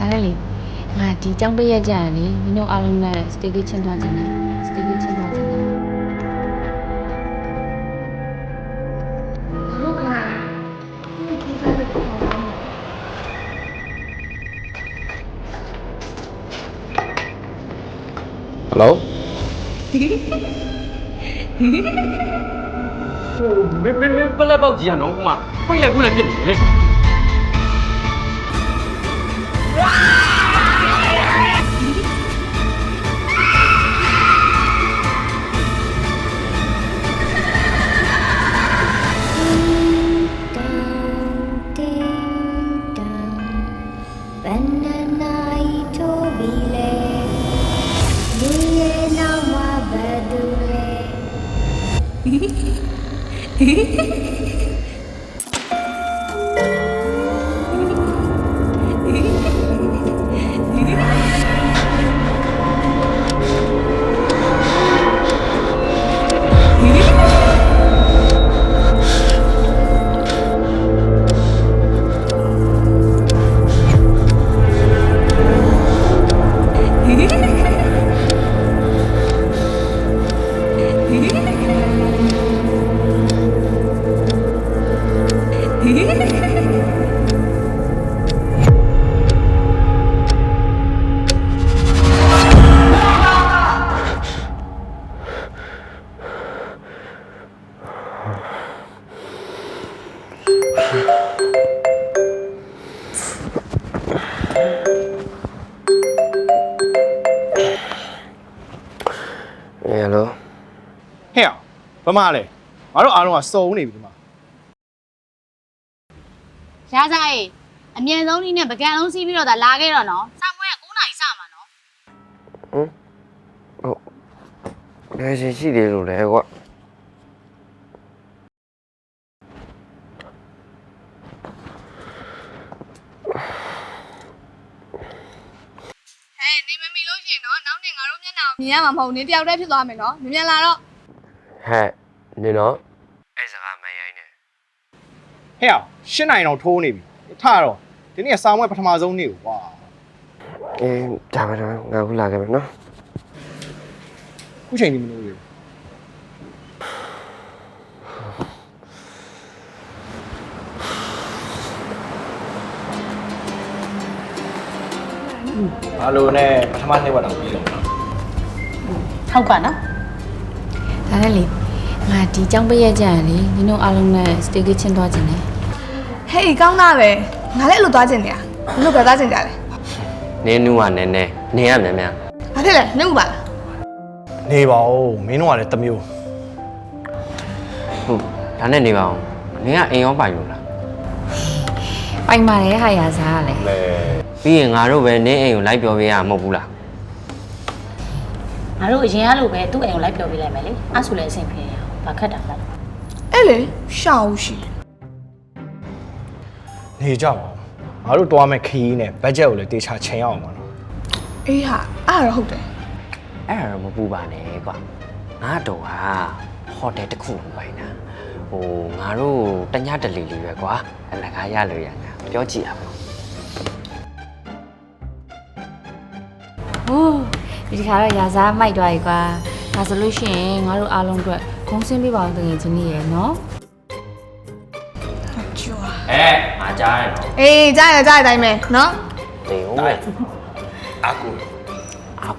ဒါလည်းလေငါဒီကြောင်းပေးရကြရလေညီတို့အားလုံးနဲ့ staycation သွားခြင်းနဲ့ staycation သွားခြင်းနဲ့ဟုတ်ကဲ့ဒီဘက်ကတော့ဟယ်လိုမင်းပလက်ပေါက်ကြီးရနော်ကွာခွင့်လိုက်ဖြစ်နေတယ်ဟဲ့ဘာမှလဲငါတို့အားလုံးကစုံနေပြီဒီမှာ ရစားရေးအမြန်ဆုံးနည်းနဲ့ပကံလုံးစီးပြီးတော့ဒါလာခဲ့တော့နော်စပွဲက9နာရီစမှာနော်ဟုတ်ဘယ်ရှင်ရှိတယ်လို့လဲကွာဟဲ့နေမမီလို့ရှိရင်နော်နောက်နေ့ငါတို့မျက်နှာကိုမြင်ရမှာမဟုတ်နင်းတယောက်တည်းဖြစ်သွားမယ်နော်မြန်လာတော့ဟဲ့နင်တော့အဲ့စကားမရိုင်းနဲ့ဟဲ့8နိုင်တော့ထိုးနေပြီထတော့ဒီနေ့ဆောင်းဝဲပထမဆုံးနေ့ကိုကွာအေးဒါပဲတော့ငါခုလာခဲ့မယ်နော်ခုချိန်ကြီးမလို့ရေဘာလို့နဲ့ပထမနေ့ကတော့ပြီးတော့ဟုတ်ပါနော်ဒါလည်းလေငါဒီကြောင်းပေးရကြရလေညီတို့အားလုံးနဲ့ staycation သွားခြင်းနဲ့ဟေးကောင်းတာပဲငါလည်းအဲ့လိုသွားခြင်းနေရဘလို့ပဲသွားခြင်းကြလဲနင်းနူးကနည်းနည်းနင်းရမြန်မြန်ဘာဖြစ်လဲနေဦးပါလားနေပါဦးမင်းတို့ကလည်းတမျိုးဟုတ်ဒါနဲ့နေပါအောင်နင်းကအိမ်ရောပိုင်လို့လားပိုင်ပါတယ်ဟာရစားကလေပြီးရင်ငါတို့ပဲနင်းအိမ်ကိုလိုက်ပြောပေးရမှာမဟုတ်ဘူးလားငါတို့အရင်ကလိုပဲသူ့အိမ်ကိုလိုက်ပြောပြလိုက်မယ်လေအဲ့ဆိုလည်းအဆင်ပြေရအောင်ဘာခက်တာလဲအဲ့လေရှောင်းရှိနေကြပါငါတို့တွားမဲ့ခရီးနဲ့ဘတ်ဂျက်ကိုလည်းတေချာချိန်အောင်ပါနော်အေးဟာအဲ့ဒါဟုတ်တယ်အဲ့ဒါတော့မပူပါနဲ့ကွာငါတော့ဟာဟိုတယ်တစ်ခုလုံးပိုင်တာဟိုငါတို့တညတလီလေးပဲကွာအလကားရလို့ရတာပြောကြည့်အောင်ဟိုးဒီခါတော့ရာစားမိုက်သွားပြီကွာဒါဆိုလို့ရှိရင်ငါတို့အားလုံးအတွက်ခုံးစင်းပေးပါအောင်တကယ်ချင်းကြီးရယ်နော်ကြွားငါကြားရနော်အေးကြားရအတိုင်းပဲနော်တေဟုတ်မယ်အာ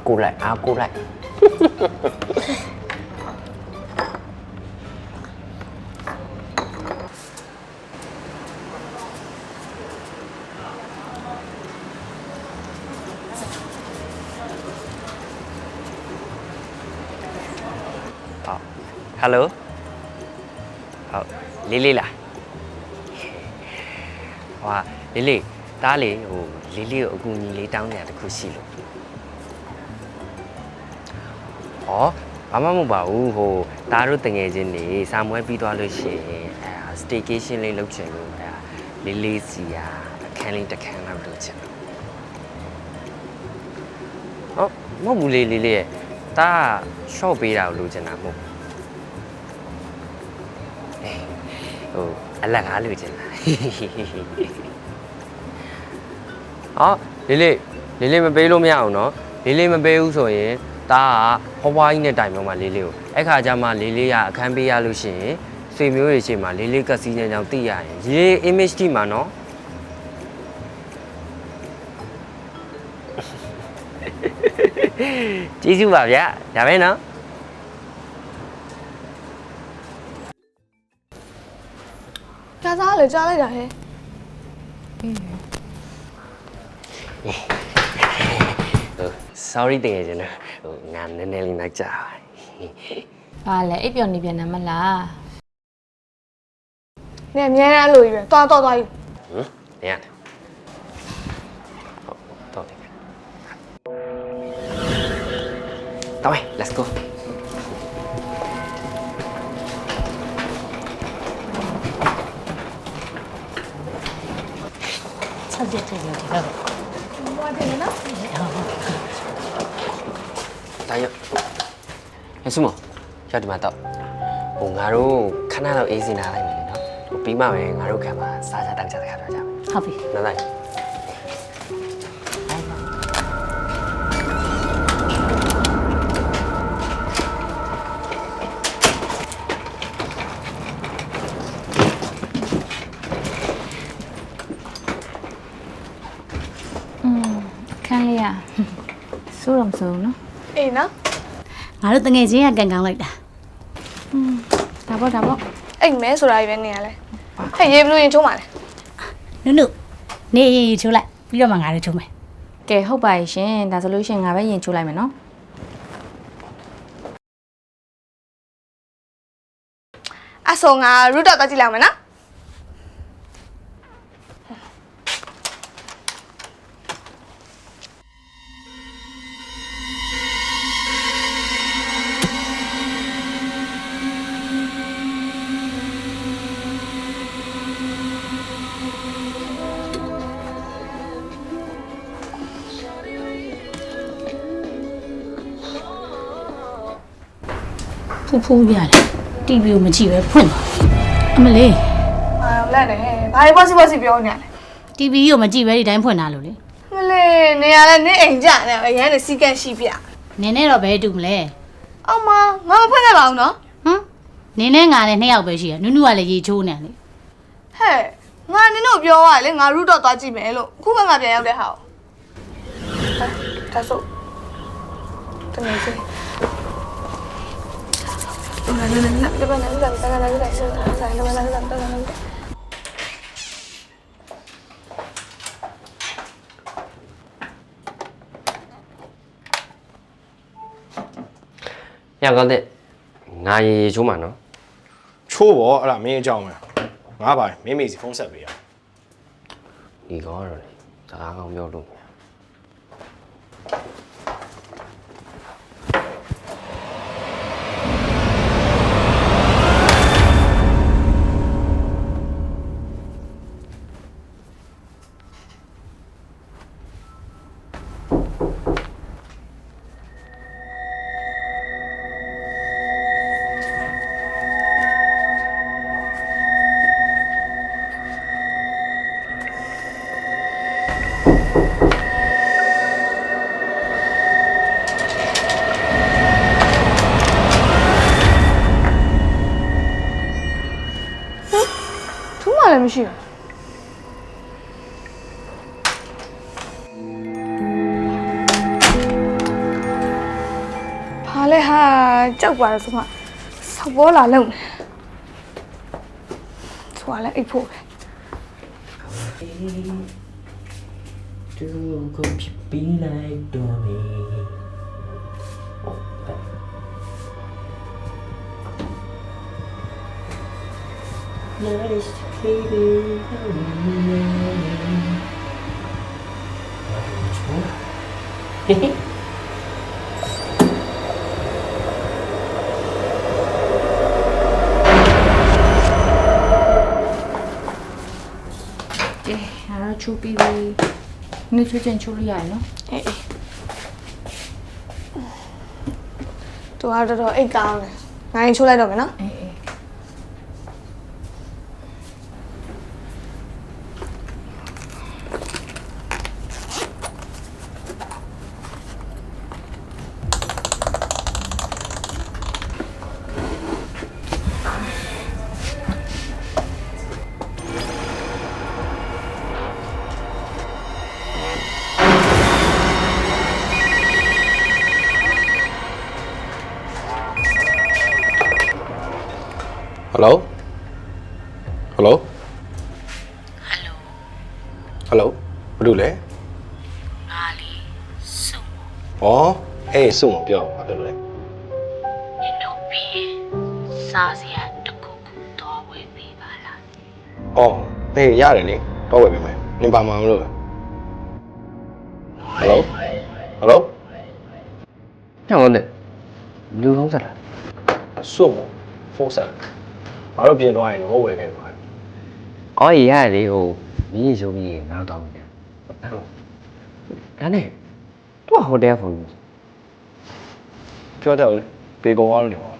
ကူလိုက်ဟယ်လိုဟုတ်လေးလားဟွာလေးတားလေးဟိုလေးကိုအကူအညီလေးတောင်းနေတာတခုရှိလို့ဩဘာမှမဟုတ်ပါဘူးဟိုတားတို့တငယ်ချင်းနေစာမွဲပြီးသွားလို့ရှိရင်staycation လေးလုပ်ချင်လို့လေးစီယာအခန်းလေးတစ်ခန်းလောက်လုပ်ချင်ဟုတ်မဟုတ်ဘူးလေးရဲ့တား short ပေးတာကိုလိုချင်တာမဟုတ်ဟိုအလကားလိုချင်တာဟော လေးလေးမပေးလို့မရအောင်နော်လေးလေးမပေးဘူးဆိုရင်ဒါကဖွားကြီးနဲ့တိုင်တော့မှလေးလေးကိုအဲ့ခါကျမှလေးလေးကအခန်းပေးရလို့ရှိရင်ဆွေမျိုးတွေရှိမှလေးလေးကစီးနေကြောင်သိရရင်ရေး image တိမှာနော်ကျေးဇူးပါဗျာဒါပဲနော် ကြားစားလေကြားလိုက်တာဟဲ့ sorry တကယ်ချင်းတော့ငါနည်းနည်းလေးနောက်ကြပါ ဘာလဲအိပ်ပျော်နေပြန်တယ်မလား နင်အမြဲတမ်းလို့ကြီးပဲသွားသွားသွားကြီး ဟမ်နေရဟုတ်တော့တယ်တော်ပြီ let's go ဆက်ပြတယ်လို့ဒီဘက် ဘွားတယ်နော် ဒါရရစမရဒီမှာတော့ဟိုငါတို့ခဏတော့အေးစင်လာလိုက်မယ်လေနော်ဟိုပြီးမှပဲငါတို့ခံမှာစားကြတောက်ကြတဲ့ခါတော့ကြမယ် ဟုတ်ပြီ နော်လိုက် ခန်းလေးอ่ะစိုးတော့မစိုးဘူးနော် အေးနော် ငါတို့တငယ်ချင်းကကန်ကောင်းလိုက်တာ ဒါပေါ့ အိမ်မဲဆိုတာကြီးပဲနေရလဲဟဲ့ရေဘလူးရင်ချုံးပါလေ နုနုနေရင်ချိုးလိုက်ပြီးတော့မှငါတို့ချိုးမယ် ကဲဟုတ်ပါရဲ့ရှင်ဒါဆိုလို့ရှင်ငါပဲရင်ချိုးလိုက်မယ်နော် အဆောငါရူတော့တက်ကြည့်လိုက်မယ်နော် ဖူးဖူးရတယ် TV ကိုမကြည့်ပဲဖွင့်သွားအမလေး အာလက်တယ်ဟဲ့ဘာလို့ပေါ့စီပြောနေရလဲ TV ကိုမကြည့်ပဲဒီတိုင်းဖွင့်တာလို့လေ မလေးနေရလဲနေအိမ်ကြနေရရန်နေစီကန့်ရှိပြ နင်းနဲ့တော့ဘဲတူမလဲ အော်မငါမဖွင့်နိုင်ပါဘူးနော် ဟမ်နင်းနဲ့ငါနဲ့နှစ်ယောက်ပဲရှိရနုနုကလည်းရေချိုးနေတယ်လေ ဟဲ့ငါနင်တို့ပြောရလေငါရူတော့သွားကြည့်မယ်လို့အခုမှငါပြန်ရောက်တဲ့ဟာဒါဆိုတမန်စီလာ ညကောင်းတဲ့ငါရေချိုးမှာနော် ချိုးပေါ့အဲ့ဒါမင်းအကြောင်းပဲငါပါမင်းမေစီဖုန်းဆက်ပေးရ ဒီကောတော့လေစကားကောင်းပြောလို့ထူးမှလည်းမရှိဘူးဘာလဲဟာကြောက်ပါတော့ဆိုမှဆောက်ပေါ်လာလုံးဆိုလည်းအိတ်ဖို့ပဲ Du kom be like Dory. Let us baby. Hehe. ကဲငါတော့ချိုးပြီးပြီနေ့ချိုးချင်ချိုးလို့ရတယ်နော် အေးတူအားတော့အိတ်ကောင်းတယ်ငါရင်ချိုးလိုက်တော့မယ်နော် အေး Hello? Hello? ဟယ်လို Hello? ဘာလို့လဲ ငါလေးစုံ ။ဩအေးစုံပြောဘာလို့လဲ နင်တို့ပြီးရင်စားစရာတစ်ခုခုတော့ဝယ်ပေးပါလား ။ဩအေးရတယ်လေ။တော့ဝယ်ပေးမယ်။နင်ပါမှာမလို့လား။ Hello? Hello? ညောင်းနဲ့လူကောင်းစားလား စုံဖုန်းဆက်။ဘာလို့ပြင်သွားရင်တော့ဝယ်ခဲ့ပါ့ အော်ရတယ်လေဟိုမင်းရုံပြီးနောက်တော့မယ်ဒါနဲ့သူကဟိုတယ်ဖုန်း ။ပြောတယ်လေ။ပေကုန်သွားလို့နေပါ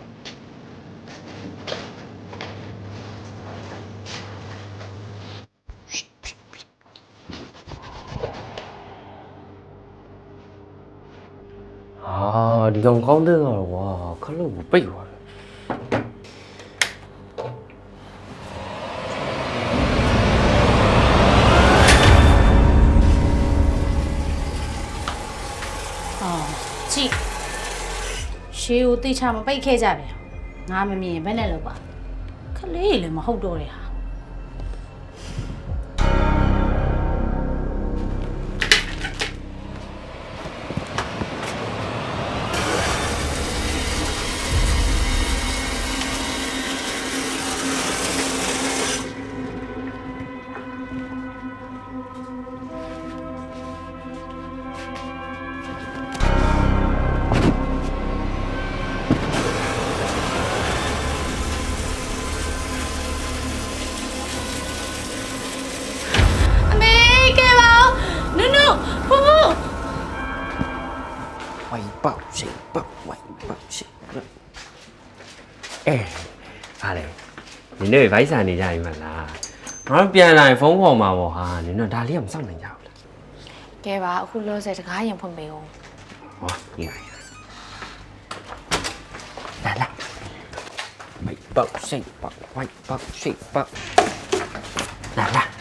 အာဒီကောင်ကောင်းတဲ့ကတော့ကွာခလုတ်ကိုပိတ်သွားတယ် အော်ကြည့်ရှေးကိုတိတ်ချမပိတ်ခဲ့ကြပြန်ငါမမြင်ဘယ်နဲ့လို့ပါခလေးလည်းမဟုတ်တော့တဲ့ဟာ အမေကဲပါနုနုဖူဖူ ဝိုင်ပေါက်ရှိပေါက်ဝိုင်ပေါက်ရှိအေးအားလေနင်တို့ဗိုက်ဆန်နေကြပြီမလားငါတို့ပြန်လာရင်ဖုန်းခေါ်မှာပေါ့ဟာနင်တို့ဒါလေးကမစောင့်နိုင်ကြဘူးလား ကဲပါအခုလောဆယ်တကားရင်ဖွင့်ပေးအောင် ဟောညလာလာဝိုင်ပေါက်ရှိပေါက်ဝိုင်ပေါက်ရှိပေါက်လာလာ ။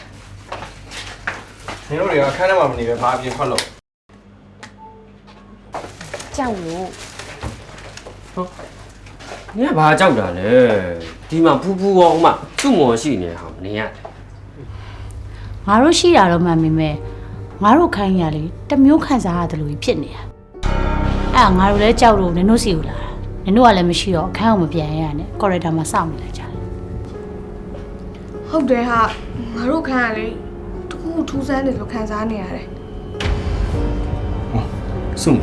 နင်တို့တွေကခန်းထဲမှာမနေပဲဘာအပြင်ထွက်လို့ ကြောက်လို့ နင်ကဘာကြောက်တာလဲဒီမှာဖူးဖူးရောမှသူ့မော်ရှိနေဟာနင်က ငါတို့ရှိတာတော့မှန်ပေမဲ့ငါတို့ခိုင်းရလေတစ်မျိုးခံစားရတယ်လို့ဖြစ်နေတာအဲ့ငါတို့လည်းကြောက်လို့နင်တို့စီကိုလာနင်တို့ကလည်းမရှိတော့အခန်းကိုမပြန်ရနဲ့ကော်ရီဒါမှာစောင့်နေလိုက်ကြတယ် ဟုတ်တယ်ဟာငါတို့ခံရလေတခုထူးဆန်းတယ်လို့ခံစားနေရတယ် ။စုံ။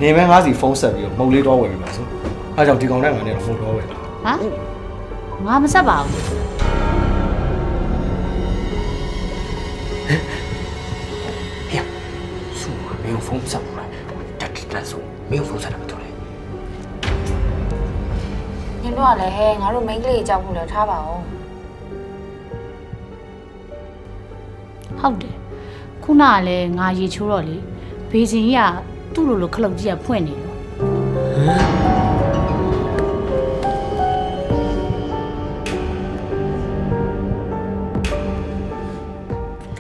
နေမဲငါးစီဖုန်းဆက်ပြီးတော့မုတ်လေးတော့ဝယ်ပေးပါစို့။အဲဒါကြောင့်ဒီကောင်နဲ့ငါနဲ့တော့ဖုန်းတော့ဝယ်တာ ဟမ်ငါမဆက်ပါဘူး 苏啊，没有风扇了，但是没有风扇那么多嘞。 ညင်တော့လည်းဟဲငါတို့မိန်းကလေးကြောက်ဖို့လည်းထားပါအောင် ဟုတ်တယ်ခုနကလည်းငါရေချိုးတော့လေဘေးစင်ကြီးကသူ့လိုခလုတ်ကြီးကဖွင့်နေလို့ ။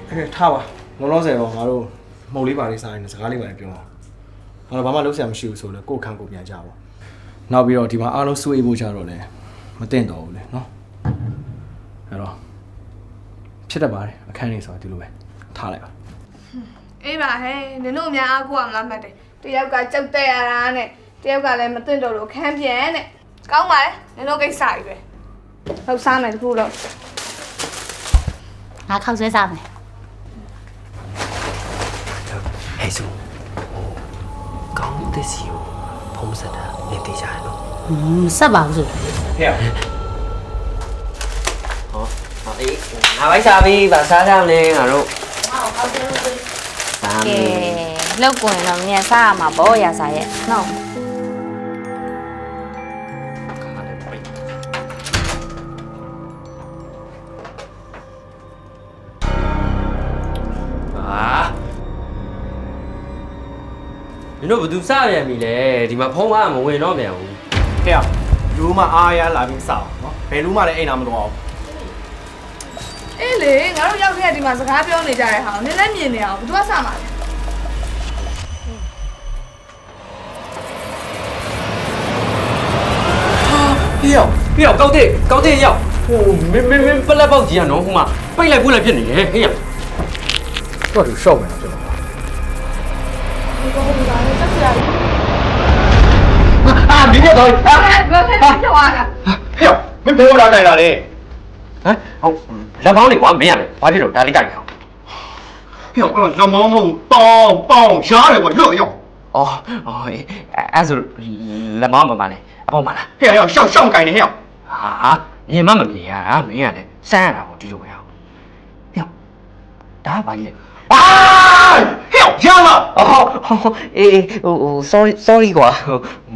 အဲထားပါ။လုံးလုံးဆယ်တော့ငါတို့မုတ်လေးပါလေးစားရင်စကားလေးပါလေးပြောအောင်။ငါတို့ဘာမှလုပ်ဆရာမရှိဘူးဆိုတော့ကိုယ့်ခန်းကိုပြန်ကြပါ။နောက်ပြီးတော့ဒီမှာအားလုံးစိုးအေးဖို့ကြတော့လည်းမတင်တော့ဘူးလေနော်။အဲ့တော့ဖြစ်တတ်ပါတယ်အခန်းလေးဆိုတော့ဒီလိုပဲထားလိုက်ပါ အေးပါဟဲ့နင်တို့အများအားကိုးအောင်လားမှတ်တယ်တယောက်ကကြောက်တဲ့ရတာနဲ့တယောက်ကလည်းမသိတော့လို့ခန်းပြန်တဲ့ကောင်းပါလေနင်တို့ကိစ္စကြီးပဲဟုတ်စားမယ်တခုတော့ ငါခောက်ဆွဲစားမယ် 嘿，苏，刚的时候，风扇啊，你底下喏。 မဆက်ပါဘူးဆို ။ဟဲ့ 好，好诶，拿白沙皮把沙上嘞，俺တို့。 ကဲလောက်ကွင်တော့မြန်စားရမှာပေါ့ရစားရဲ့နော် 啊！你တို့ဘယ်သူစပြန်ပြီလဲဒီမှာဖုန်းကမဝင်တော့ပြန်ဘူး ။ဟဲ့လူမအားရလာပြီးစောက်နော်။ဘယ်လူမှလည်းအိမ်နာမတော်အောင် အေးလေငါတို့ရောက်ခဲ့ဒီမှာစကားပြောနေကြတဲ့ဟာကိုနင်လည်းမြင်နေအောင်ဘယ်သူကစမှာလဲ ဟေ ဖေရောက်ကောင်းတဲ့ရောက်ဟိုမင်းပလက်ပေါက်ကြီးကနော်ဟိုမှာပိတ်လိုက်ပို့လိုက်ဖြစ်နေတယ်ဟေးရောက် တော့သူရှော့မယ်ကျွန်တော်啊，明天早点。啊，ဘယ်ဖြစ်ဖြစ်သွားတာ 哎呦，没陪我来哪里？ ဟမ်ဟုတ်လက်ကောင်းလေးကွာမင်းရတယ်ဘာဖြစ်လို့ဒါလေးကြိုက်အောင် 哎呦，老毛包下来我热要。 အော်အဲ့ဆိုလက်မောင်းမမနဲ့အပေါ်မှာလား 哎呀，上改的呀。 ဟာရင်မပြေရတာမင်းရတယ်စမ်းရတာပေါ့ဒီလိုပဲအောင်ဟေးဒါကဘာကြီးလဲ 啊，哎呦，下了。 အော်အေးဟို sorry ကွာ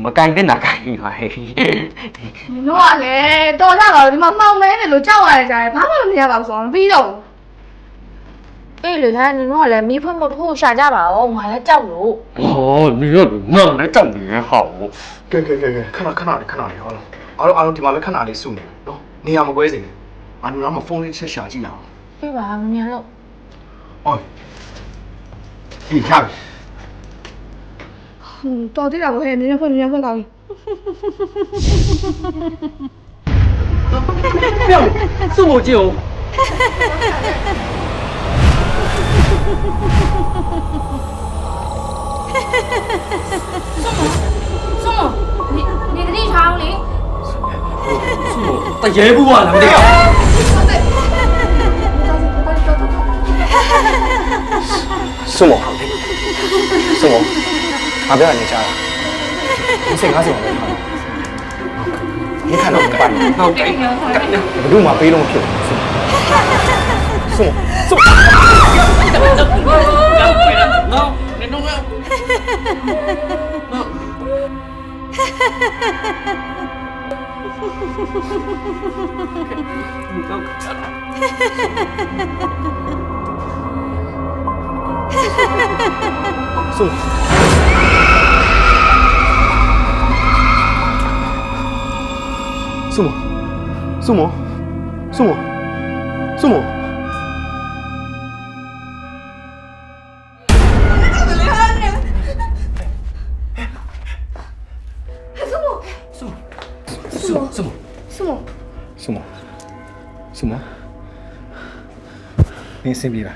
မကင်တဲ့နာကင်ပါဟေး နင်တို့ကလည်းတော်ကြပါတော့ဒီမှာမှောင်မဲနေလို့ကြောက်ရတယ်ကြားတယ်ဘာမှမမြင်ရပါဘူးဆိုတော့မပြီးတော့ဘူး အေးလေဟဲ့နင်တို့ကလည်းမီးဖွင့်ဖို့တစ်ခုရှာကြပါဦးငါလည်းကြောက်လို့ ဟော你要那来找你好ကဲခဏလေးဟောလားအားလုံးဒီမှာပဲခဏလေးစုနေနော်နေရာမကွဲစေနဲ့ငါတို့တော့ဖုန်းလေးဆက်ရှာကြည့်အောင် ပြေးပါမမြင်လို့ 哦，你下去。 တော်သေးတာပေါ့ဟဲ့နင်ဖွင့်ကောင်းပြီ 不要是我舅 ဆုံးမနေတတိထားအောင်လေ တရေဘူးပါလားမသိဘူး 送我送我啊不要你家了你先我没看你看到没办好给ဘယ်သူမှပေးလို့မဖြစ်ဘူး送送我 什么？你生病了？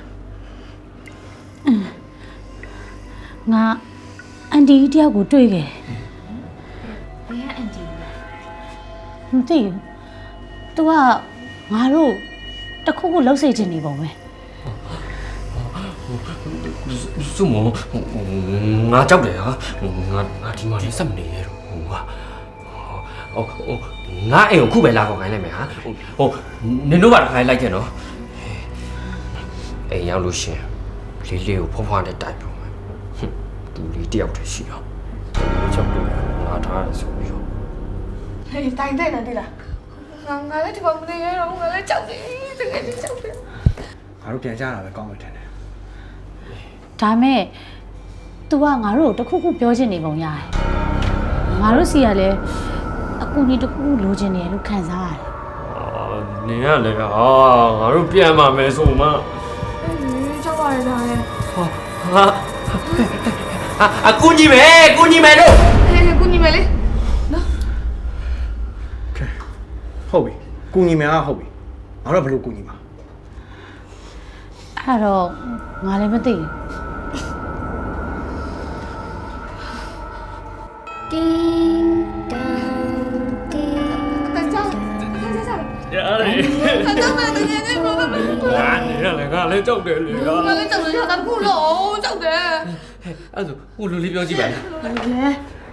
ငါအန်တီတယောက်ကိုတွေ့ခဲ့ ဘယ်ကအန်တီလဲ မသိဘူး तू ကငါတို့တစ်ခုခုလှုပ်စေချင်နေပုံပဲ စုမငါကြောက်တယ်ဟာငါဒီမှာလေးစက်မနေရတော့ဟိုဟာဟိုငါအိမ်ကိုခုပဲလာခေါ်ခိုင်းလိုက်မယ်ဟာဟိုနင်တို့ဘာခိုင်းလိုက်ကြနော်အိမ်ရောက်လို့ရှင်လေးလေးကိုဖွားဖွားနဲ့တိုက်ပုံမယ်သူလေးတယောက်တည်းရှိအောင်ကြောက်တယ်ငါထားရဆိုပြီးတော့ ဟေးတိုင်တဲ့နေလားငါလည်းဒီကောင်မနေရတော့ငါလည်းကြောက်တယ်တကယ်ကြောက်တယ် ငါတို့ပြန်ကြတာပဲကောင်းမှထင်တယ် ဒါမဲ့ तू ကငါတို့ကိုတစ်ခုခုပြောချင်နေပုံရတယ်ငါတို့စီကလည်းအကူကြီးတစ်ခုခုလိုချင်တယ်လို့ခံစားရတယ် နင်ကလည်းဟာငါတို့ပြန်มาမယ်ဆိုမှ ကြောက်ရတယ်ဒါလည်း ဟာအကူကြီးမယ်ကူကြီးမယ်လို့ ဟေးကူညီမယ်လေနော် ဟုတ်ပြီကူညီမယ်ဟုတ်ပြီငါတို့ဘယ်လိုကူညီမှာ အဲ့တော့ငါလည်းမသိဘူး ကြောက်တယ်တကယ်ကြီးဘာမှမလုပ်ဘူး ငါနေရလေငါလည်းကြောက်တယ်လေဟာ ငါလည်းကြောက်တယ်ကြောက်တာဘူးလို့ကြောက်တယ် အဲ့ဒါဟိုလူလေးပြောကြည့်ပါလား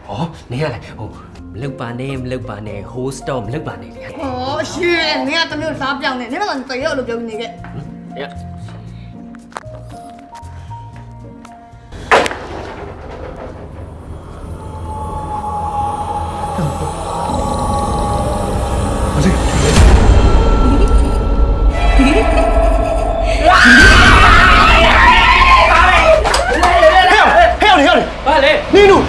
ဟောနေရလေဟိုမလုပ်ပါနဲ့ host တော့မလုပ်ပါနဲ့လေ ဟောရှင်းနေကတမျိုးစားပြောင်းနေနေတော့တရလို့ပြောနေခဲ့ ရ ဘာလဲနင်းတို့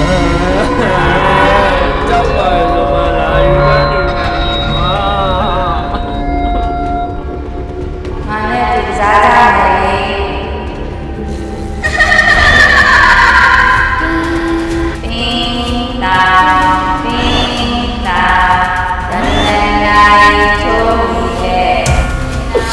ဟ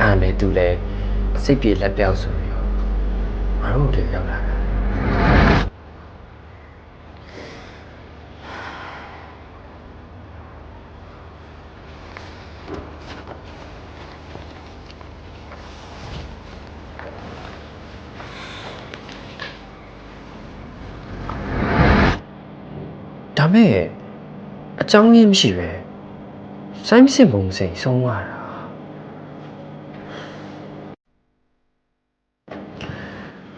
အဲ့လေသူလည်းစိတ်ပြေလက်ပြောက်ဆိုပြီးတော့ငါတို့တွေရောက်လာတာဒါမဲ့အကြောင်းရင်းမရှိပဲစိုင်းမစစ်ပုံစိန်ဆုံးသွားတာ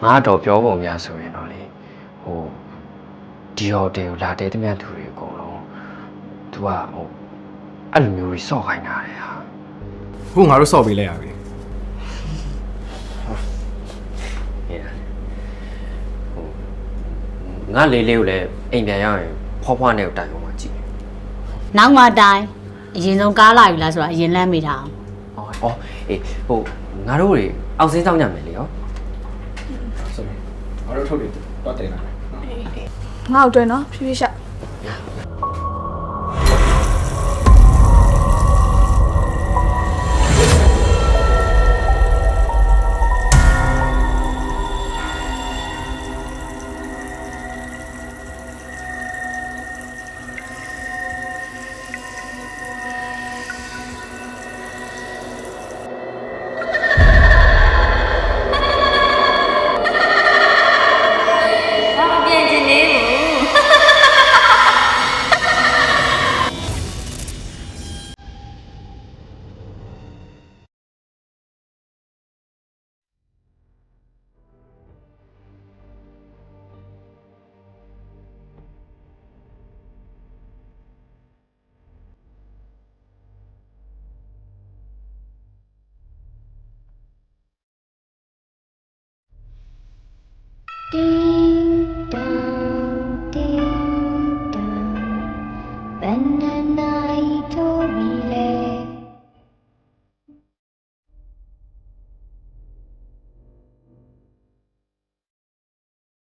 ငါတော့ပြောပုံများဆိုရင်တော့လေဟိုဒီဟိုတယ်ကိုလာတဲတမြန်သူတွေအကုန်လုံး तू ကဟိုအဲ့လိုမျိုးကြီးစော့ခိုင်းတာလေဟာ ခုငါတို့စော့ပေးလိုက်ရပြီ ငါလေးလေးကိုလည်းအိမ်ပြန်ရောက်ရင်ဖွားဖွားနဲ့ကိုတိုင်အောင်ကြည့် နောက်မှတိုင်းအရင်ဆုံးကားလာပြီလားဆိုတာအရင်လမ်းမိတာအောင် ။အော်အေးဟိုငါတို့တွေအောက်စင်းဆောင်ကြမယ်လေရော ဆိုရင်ငါတို့ထုတ်တယ်တော့တင်လာမယ် ငါ့ကိုတွဲနော်ဖြည်းဖြည်းရှောက် တင်း